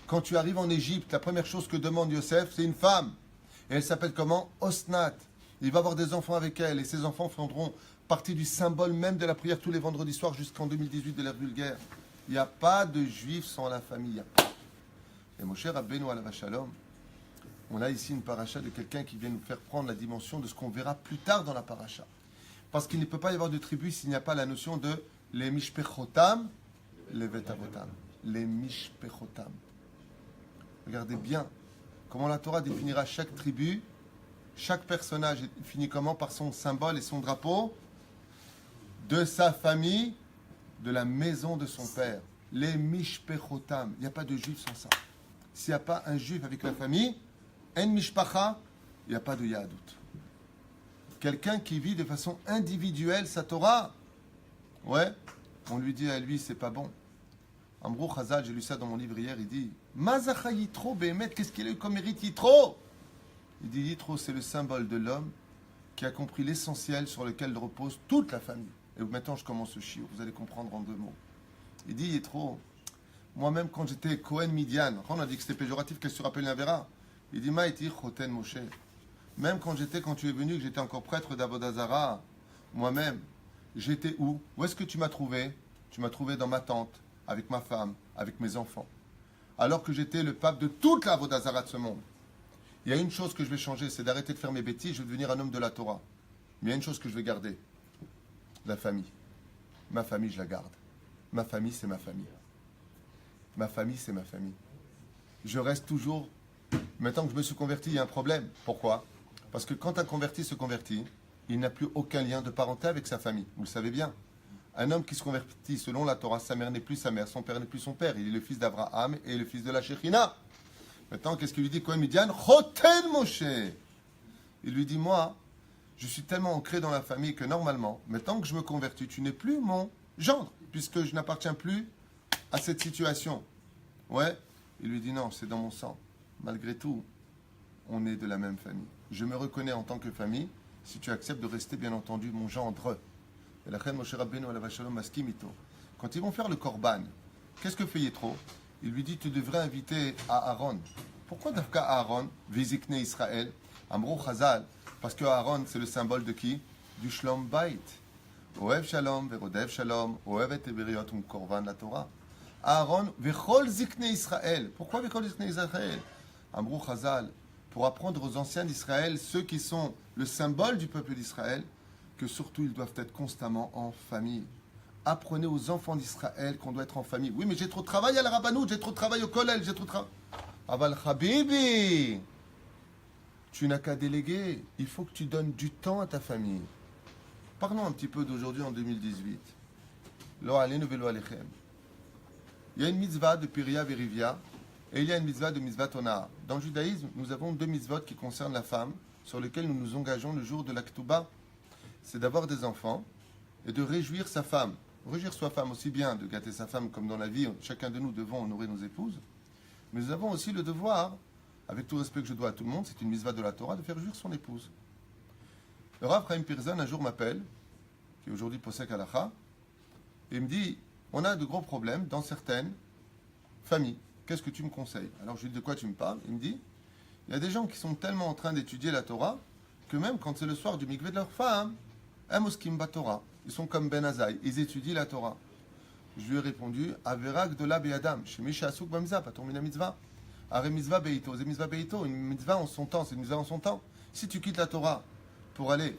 Quand tu arrives en Égypte, la première chose que demande Yosef, c'est une femme. Et elle s'appelle comment? Osnat. Il va avoir des enfants avec elle. Et ces enfants feront partie du symbole même de la prière tous les vendredis soirs jusqu'en 2018 de l'ère vulgaire. Il n'y a pas de juifs sans la famille. Et Moshe Rabbeinu alav shalom, on a ici une paracha de quelqu'un qui vient nous faire prendre la dimension de ce qu'on verra plus tard dans la paracha. Parce qu'il ne peut pas y avoir de tribu s'il n'y a pas la notion de les mishpechotam, les vetavotam. Les mishpechotam. Regardez bien comment la Torah définira chaque tribu, chaque personnage est défini comment? Par son symbole et son drapeau de sa famille, de la maison de son père. Les mishpechotam. Il n'y a pas de juif sans ça. S'il n'y a pas un juif avec la famille, en mishpacha, il n'y a pas de yahadout. Quelqu'un qui vit de façon individuelle sa Torah, ouais, on lui dit à lui, c'est pas bon. Amrou Chazal, j'ai lu ça dans mon livre hier, il dit, Mazacha Yitro, Bémet, qu'est-ce qu'il a eu comme mérite Yitro? Il dit, Yitro, c'est le symbole de l'homme qui a compris l'essentiel sur lequel repose toute la famille. Et maintenant, je commence ce chiot, vous allez comprendre en 2 mots. Il dit, Yitro, moi-même, quand j'étais Cohen Midian, on a dit que c'était péjoratif, qu'est-ce que tu rappelles Navera? Il dit, Maïti Choten Moshe. Même quand tu es venu, que j'étais encore prêtre d'Avodazara, moi-même, j'étais où? Où est-ce que tu m'as trouvé? Tu m'as trouvé dans ma tente, avec ma femme, avec mes enfants. Alors que j'étais le pape de toute la Avodah Zarah de ce monde. Il y a une chose que je vais changer, c'est d'arrêter de faire mes bêtises, je vais devenir un homme de la Torah. Mais il y a une chose que je vais garder. La famille. Ma famille, je la garde. Ma famille, c'est ma famille. Ma famille, c'est ma famille. Je reste toujours... Maintenant que je me suis converti, il y a un problème. Pourquoi? Parce que quand un converti se convertit, il n'a plus aucun lien de parenté avec sa famille. Vous le savez bien. Un homme qui se convertit selon la Torah, sa mère n'est plus sa mère, son père n'est plus son père. Il est le fils d'Abraham et le fils de la Shekhinah. Maintenant, qu'est-ce qu'il lui dit Cohen Midian? Choten Moshe. Il lui dit, moi, je suis tellement ancré dans la famille que normalement, maintenant que je me convertis, tu n'es plus mon gendre, puisque je n'appartiens plus à cette situation. Ouais. Il lui dit, non, c'est dans mon sang. Malgré tout, on est de la même famille. Je me reconnais en tant que famille, si tu acceptes de rester, bien entendu, mon gendre. Et la reine Moshe Rabbeinu alav shalom maskim ito. Quand ils vont faire le korban, qu'est-ce que fait Yitro? Il lui dit, tu devrais inviter à Aaron. Pourquoi d'Afka Aaron, Vizikne Israël, Amrou Chazal? Parce que Aaron, c'est le symbole de qui? Du Shlom Bait. Oev Shalom, Verodev Shalom, Oev et Eberiot Korban la Torah. Aaron, Vechol Zikne Israël. Pourquoi Vechol Zikne Israël? Amrou Chazal, pour apprendre aux anciens d'Israël, ceux qui sont le symbole du peuple d'Israël, que surtout ils doivent être constamment en famille. Apprenez aux enfants d'Israël qu'on doit être en famille. Oui, mais j'ai trop de travail à la Rabbanout, j'ai trop de travail au collège, j'ai trop de travail. Aval Habibi, tu n'as qu'à déléguer. Il faut que tu donnes du temps à ta famille. Parlons un petit peu d'aujourd'hui en 2018. Lo alenu velo alechem. Il y a une mitzvah de Piria Verivia et il y a une mitzvah de mitzvah Tona. Dans le judaïsme, nous avons deux mitzvot qui concernent la femme, sur lesquelles nous nous engageons le jour de la Ketouba. C'est d'avoir des enfants et de réjouir sa femme. Réjouir sa femme aussi bien, de gâter sa femme comme dans la vie, chacun de nous devons honorer nos épouses. Mais nous avons aussi le devoir, avec tout respect que je dois à tout le monde, c'est une mitzvah de la Torah, de faire jouir son épouse. Le Rav Chaim Pirzan un jour m'appelle, qui est aujourd'hui Posek Halacha, et il me dit, on a de gros problèmes dans certaines familles. Qu'est-ce que tu me conseilles? Alors je lui dis, de quoi tu me parles? Il me dit, il y a des gens qui sont tellement en train d'étudier la Torah, que même quand c'est le soir du mikveh de leur femme, Amoskim Torah, ils sont comme Ben Azaï, ils étudient la Torah. Je lui ai répondu, Averak de la Be'adam, chez Misha Asuk Bamza, Pator Mina Mitzvah. Are Mitzvah Beito, c'est Mitzvah Beito, une Mitzvah en son temps, c'est une Mitzvah en son temps. Si tu quittes la Torah pour aller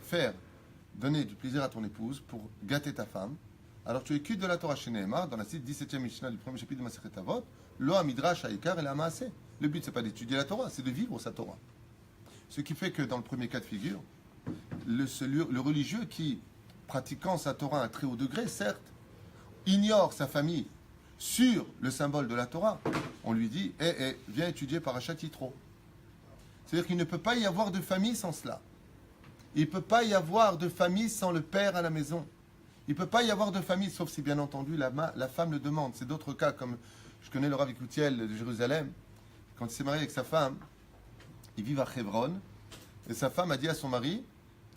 donner du plaisir à ton épouse, pour gâter ta femme, alors tu écoutes de la Torah chez Nehemar, dans la 17e Mishnah du premier chapitre de Masechet Avot, Lo Midrash Haïkar et la Maaseh. Le but, c'est pas d'étudier la Torah, c'est de vivre sa Torah. Ce qui fait que dans le premier cas de figure, le religieux qui, pratiquant sa Torah à un très haut degré, certes, ignore sa famille sur le symbole de la Torah, on lui dit, viens étudier Parashat Yitro. C'est-à-dire qu'il ne peut pas y avoir de famille sans cela. Il ne peut pas y avoir de famille sans le père à la maison. Il ne peut pas y avoir de famille, sauf si bien entendu la femme le demande. C'est d'autres cas, comme je connais le Rav Ikoutiel de Jérusalem, quand il s'est marié avec sa femme, ils vivent à Hebron, et sa femme a dit à son mari,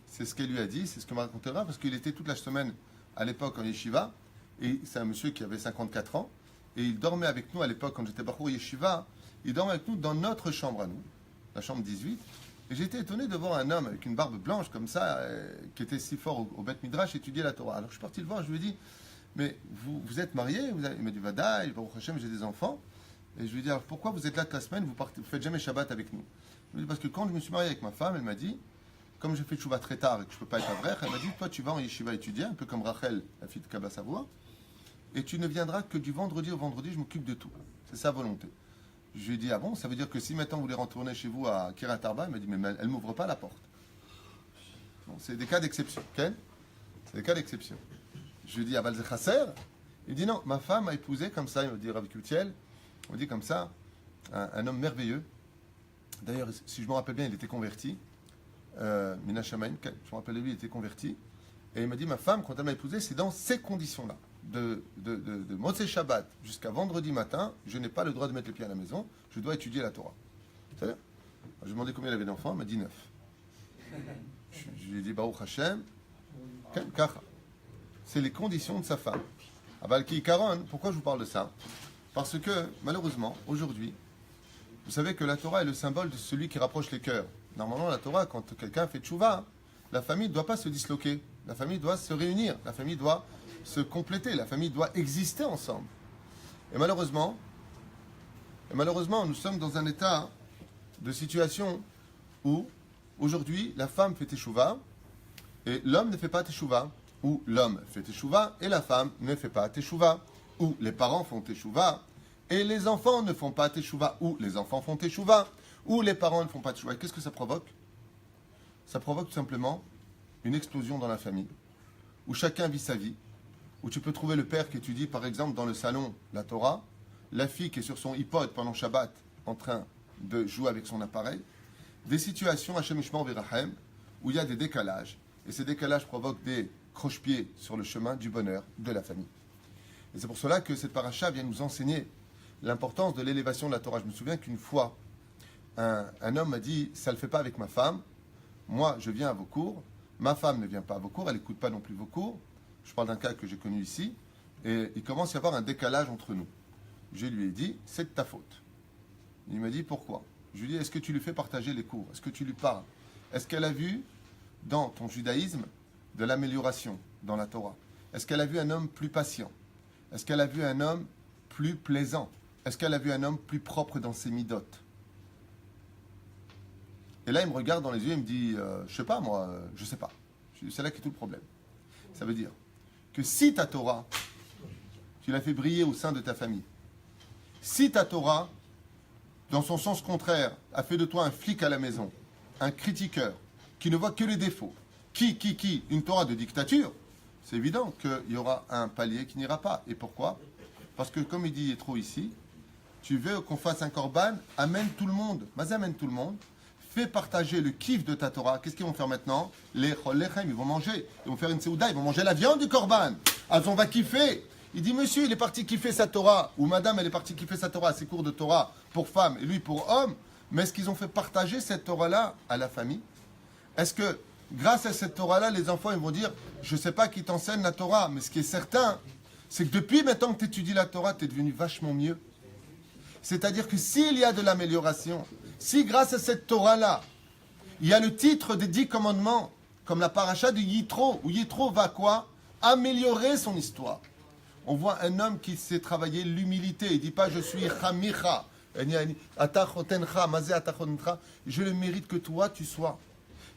c'est ce qu'elle lui a dit, c'est ce que m'a raconté Rav, parce qu'il était toute la semaine à l'époque en yeshiva, et c'est un monsieur qui avait 54 ans, et il dormait avec nous à l'époque, quand j'étais Bachour Yeshiva, il dormait avec nous dans notre chambre à nous, la chambre 18, et j'étais étonné de voir un homme avec une barbe blanche comme ça, qui était si fort au Beth Midrash, étudier la Torah. Alors je suis parti le voir, je lui ai dit, mais vous êtes marié? Il m'a dit, Vadaï, Baruch Hashem, j'ai des enfants. Et je lui ai dit, alors pourquoi vous êtes là toute la semaine, vous faites jamais Shabbat avec nous? Il m'a dit, parce que quand je me suis marié avec ma femme, elle m'a dit, comme j'ai fait Tchouva très tard et que je ne peux pas être à Brech, elle m'a dit, toi tu vas en yeshiva étudier, un peu comme Rachel, la fille de Kabba Savoie, et tu ne viendras que du vendredi au vendredi, je m'occupe de tout. C'est sa volonté. Je lui ai dit, ah bon, ça veut dire que si maintenant vous voulez retourner chez vous à Kiryat Arba, elle m'a dit, mais elle ne m'ouvre pas la porte. Bon, c'est des cas d'exception, ok? C'est des cas d'exception. Je lui ai dit, Aval Zechasser? Il dit, non, ma femme a épousé comme ça, il me dit, Rav Koutiel, on dit comme ça, un homme merveilleux. D'ailleurs, si je me rappelle bien, il était converti. Mina Shamaim, je me rappelle, lui, il était converti. Et il m'a dit, ma femme, quand elle m'a épousé, c'est dans ces conditions-là. De Motzei Shabbat jusqu'à vendredi matin, je n'ai pas le droit de mettre les pieds à la maison, je dois étudier la Torah. C'est-à-dire, je lui ai demandé combien il avait d'enfants, il m'a dit 9. Je lui ai dit, Baruch Hashem, Kacha. C'est les conditions de sa femme. Abalki Karon, pourquoi je vous parle de ça? Parce que, malheureusement, aujourd'hui, vous savez que la Torah est le symbole de celui qui rapproche les cœurs. Normalement, la Torah, quand quelqu'un fait tchouva, la famille ne doit pas se disloquer. La famille doit se réunir. La famille doit se compléter. La famille doit exister ensemble. Et malheureusement, nous sommes dans un état de situation où, aujourd'hui, la femme fait teshuva et l'homme ne fait pas teshuva. Ou l'homme fait teshuva et la femme ne fait pas teshuva. Ou les parents font teshuva et les enfants ne font pas teshuva. Ou les enfants font teshuva. Ou les parents ne font pas teshuva. Qu'est-ce que ça provoque? Ça provoque tout simplement une explosion dans la famille, où chacun vit sa vie, où tu peux trouver le père qui étudie par exemple dans le salon la Torah, la fille qui est sur son iPod pendant Shabbat en train de jouer avec son appareil, des situations Hashem Yishmor V'Rachem où il y a des décalages, et ces décalages provoquent des croche-pieds sur le chemin du bonheur de la famille. Et c'est pour cela que cette paracha vient nous enseigner l'importance de l'élévation de la Torah. Je me souviens qu'une fois, un homme m'a dit « ça ne le fait pas avec ma femme, moi je viens à vos cours, ma femme ne vient pas à vos cours, elle n'écoute pas non plus vos cours. » Je parle d'un cas que j'ai connu ici, et il commence à y avoir un décalage entre nous. Je lui ai dit, c'est de ta faute. Il m'a dit, pourquoi? Je lui ai dit, est-ce que tu lui fais partager les cours? Est-ce que tu lui parles? Est-ce qu'elle a vu, dans ton judaïsme, de l'amélioration dans la Torah? Est-ce qu'elle a vu un homme plus patient? Est-ce qu'elle a vu un homme plus plaisant? Est-ce qu'elle a vu un homme plus propre dans ses midotes? Et là, il me regarde dans les yeux et me dit, je sais pas moi, je sais pas. C'est là qu'est tout le problème. Ça veut dire que si ta Torah, tu l'as fait briller au sein de ta famille, si ta Torah, dans son sens contraire, a fait de toi un flic à la maison, un critiqueur, qui ne voit que les défauts, une Torah de dictature, c'est évident qu'il y aura un palier qui n'ira pas. Et pourquoi? Parce que, comme il dit Yétro ici, tu veux qu'on fasse un korban, amène tout le monde. Mais amène tout le monde. Fais partager le kiff de ta Torah. Qu'est-ce qu'ils vont faire maintenant? Les chol lechem, ils vont manger. Ils vont faire une seouda, ils vont manger la viande du korban. Alors on va kiffer. Il dit, monsieur, il est parti kiffer sa Torah. Ou madame, elle est partie kiffer sa Torah, ses cours de Torah pour femmes et lui pour hommes. Mais est-ce qu'ils ont fait partager cette Torah-là à la famille? Est-ce que, grâce à cette Torah-là, les enfants, ils vont dire, je ne sais pas qui t'enseigne la Torah, mais ce qui est certain, c'est que depuis maintenant que tu étudies la Torah, tu es devenu vachement mieux. C'est-à-dire que s'il y a de l'amélioration, si grâce à cette Torah-là, il y a le titre des 10 commandements, comme la paracha de Yitro, où Yitro va quoi? Améliorer son histoire. On voit un homme qui sait travailler l'humilité. Il ne dit pas je suis Chamicha, je le mérite que toi tu sois.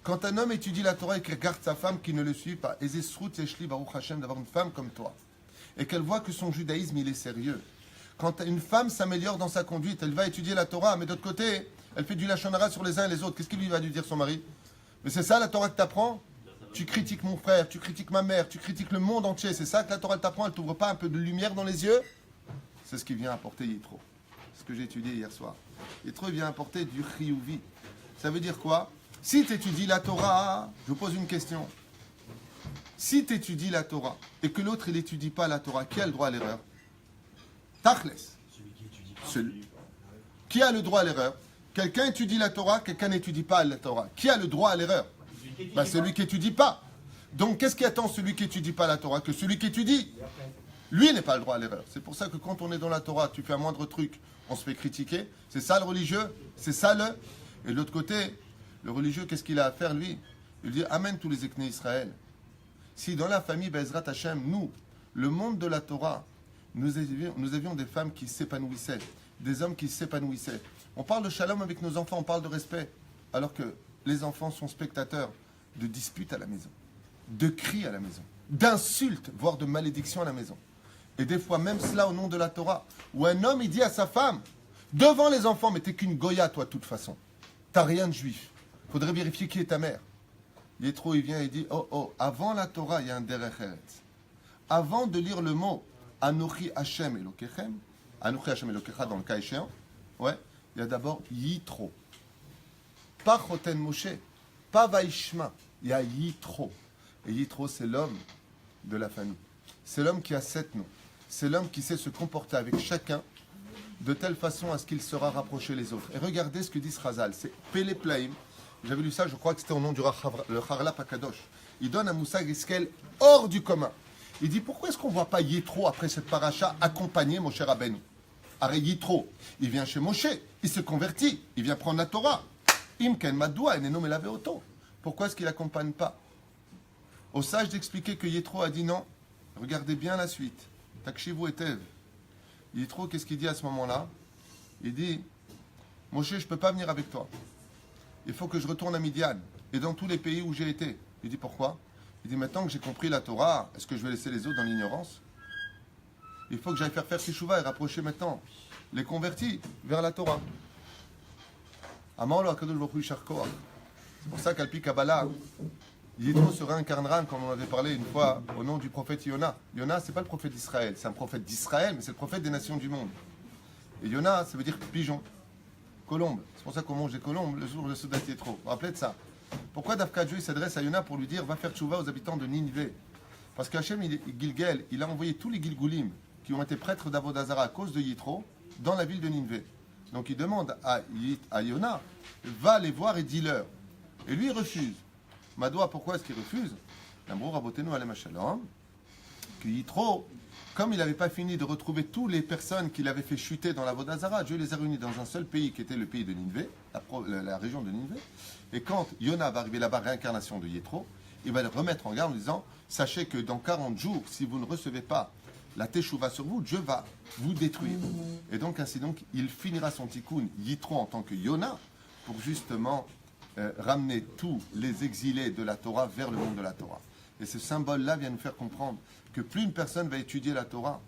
Quand un homme étudie la Torah et qu'il regarde sa femme qui ne le suit pas, Baruch Hashem d'avoir une femme comme toi, et qu'elle voit que son judaïsme il est sérieux. Quand une femme s'améliore dans sa conduite, elle va étudier la Torah, mais d'autre côté, elle fait du lachon hara sur les uns et les autres. Qu'est-ce qu'il lui va lui dire son mari? Mais c'est ça la Torah que tu apprends? Tu critiques mon frère, tu critiques ma mère, tu critiques le monde entier. C'est ça que la Torah t'apprend? Elle t'ouvre pas un peu de lumière dans les yeux? C'est ce qui vient apporter Yitro. C'est ce que j'ai étudié hier soir. Yitro vient apporter du chiyuvi. Ça veut dire quoi? Si tu étudies la Torah, je vous pose une question. Si tu étudies la Torah et que l'autre il n'étudie pas la Torah, qui a le droit à l'erreur? Tachles. Celui qui étudie pas. Celui. Qui a le droit à l'erreur? Quelqu'un étudie la Torah, quelqu'un n'étudie pas la Torah. Qui a le droit à l'erreur? Celui qui n'étudie pas. Donc qu'est-ce qui attend celui qui n'étudie pas la Torah? Que celui qui étudie. Lui n'est pas le droit à l'erreur. C'est pour ça que quand on est dans la Torah, tu fais un moindre truc, on se fait critiquer. C'est ça le religieux? C'est ça le... Et de l'autre côté, le religieux, qu'est-ce qu'il a à faire lui? Il dit, amène tous les Ekné Israël. Si dans la famille Bezrat Hashem, nous, le monde de la Torah, nous avions des femmes qui s'épanouissaient, des hommes qui s'épanouissaient. On parle de shalom avec nos enfants, on parle de respect, alors que les enfants sont spectateurs de disputes à la maison, de cris à la maison, d'insultes, voire de malédictions à la maison. Et des fois, même cela au nom de la Torah, où un homme, il dit à sa femme, devant les enfants, mais t'es qu'une goya, toi, de toute façon. T'as rien de juif. Faudrait vérifier qui est ta mère. Yétro, il vient et dit, oh, avant la Torah, il y a un derech eretz. Avant de lire le mot Anochi Hashem Elokechem, Anochi Hashem Elokecha dans le cas échéant, ouais, il y a d'abord Yitro. Pas Choten Moshe, pas Vaishma, il y a Yitro. Et Yitro, c'est l'homme de la famille. C'est l'homme qui a 7 noms. C'est l'homme qui sait se comporter avec chacun de telle façon à ce qu'il sera rapproché les autres. Et regardez ce que dit Srazal, c'est Pele Plaim. J'avais lu ça, je crois que c'était au nom du le Harla Pakadosh. Il donne un Moussag Eskel hors du commun. Il dit, pourquoi est-ce qu'on ne voit pas Yitro après cette paracha accompagner Moshe Rabbeinu? Arrête Yitro, il vient chez Moshe, il se convertit, il vient prendre la Torah. Imken Madoua et Neno Melave Oto. Pourquoi est-ce qu'il n'accompagne pas? Au sage d'expliquer que Yétro a dit non. Regardez bien la suite. Takshivu etev. Yétro, qu'est-ce qu'il dit à ce moment-là? Il dit, Moshe, je ne peux pas venir avec toi. Il faut que je retourne à Midian et dans tous les pays où j'ai été. Il dit, pourquoi? Il dit, maintenant que j'ai compris la Torah, est-ce que je vais laisser les autres dans l'ignorance? Il faut que j'aille faire Teshuvah et rapprocher maintenant les convertis vers la Torah. Amalo Akadosh Baruch Hu Yishar Koach. C'est pour ça qu'Alpi Kabbalah, Yitro se réincarnera, comme on avait parlé une fois, au nom du prophète Yona. Yona, c'est pas le prophète d'Israël, c'est un prophète d'Israël, mais c'est le prophète des nations du monde. Et Yona, ça veut dire pigeon, colombe. C'est pour ça qu'on mange des colombes le jour de Soudat Yitro. Vous vous rappelez de ça? Pourquoi Dafka Dieu s'adresse à Yona pour lui dire va faire tchouva aux habitants de Ninive? Parce qu'Hachem Gilgal, il a envoyé tous les Gilgulim qui ont été prêtres d'Avodazara à cause de Yitro dans la ville de Ninive. Donc il demande à Yona, va les voir et dis-leur. Et lui il refuse. Madoua, pourquoi est-ce qu'il refuse? L'Amrou Rabotenu Alem Shalom, que Yitro, comme il n'avait pas fini de retrouver toutes les personnes qu'il avait fait chuter dans la Vodazara, Dieu les a réunis dans un seul pays qui était le pays de Ninive, la région de Ninive. Et quand Yona va arriver là-bas, réincarnation de Yitro, il va le remettre en garde en disant, sachez que dans 40 jours, si vous ne recevez pas la Teshuvah sur vous, Dieu va vous détruire. Et donc, ainsi donc, il finira son tikkun Yitro en tant que Yona pour justement ramener tous les exilés de la Torah vers le monde de la Torah. Et ce symbole-là vient nous faire comprendre que plus une personne va étudier la Torah,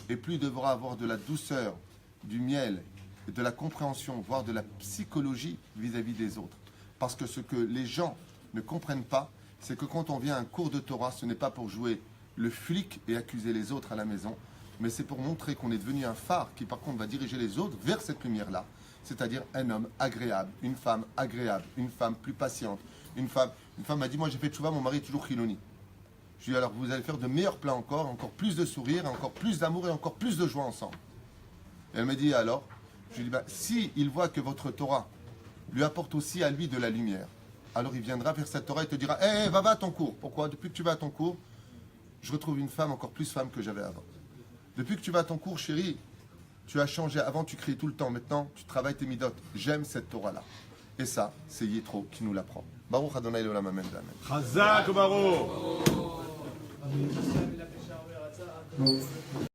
et plus il devra avoir de la douceur, du miel, de la compréhension, voire de la psychologie vis-à-vis des autres. Parce que ce que les gens ne comprennent pas, c'est que quand on vient à un cours de Torah, ce n'est pas pour jouer le flic et accuser les autres à la maison, mais c'est pour montrer qu'on est devenu un phare qui par contre va diriger les autres vers cette lumière-là. C'est-à-dire un homme agréable, une femme plus patiente. Une femme m'a dit, moi j'ai fait tchouva, mon mari est toujours chiloni. Je lui ai dit, alors vous allez faire de meilleurs plats encore plus de sourires, encore plus d'amour et encore plus de joie ensemble. Et elle m'a dit, alors? Je lui ai dit, si il voit que votre Torah lui apporte aussi à lui de la lumière, alors il viendra vers cette Torah et te dira, hé, va à ton cours. Pourquoi? Depuis que tu vas à ton cours, je retrouve une femme encore plus femme que j'avais avant. Depuis que tu vas à ton cours, chérie, tu as changé. Avant, tu criais tout le temps. Maintenant, tu travailles tes midotes. J'aime cette Torah-là. Et ça, c'est Yitro qui nous l'apprend. Baruch Adonai Leolam Amen. Chazak Baruch.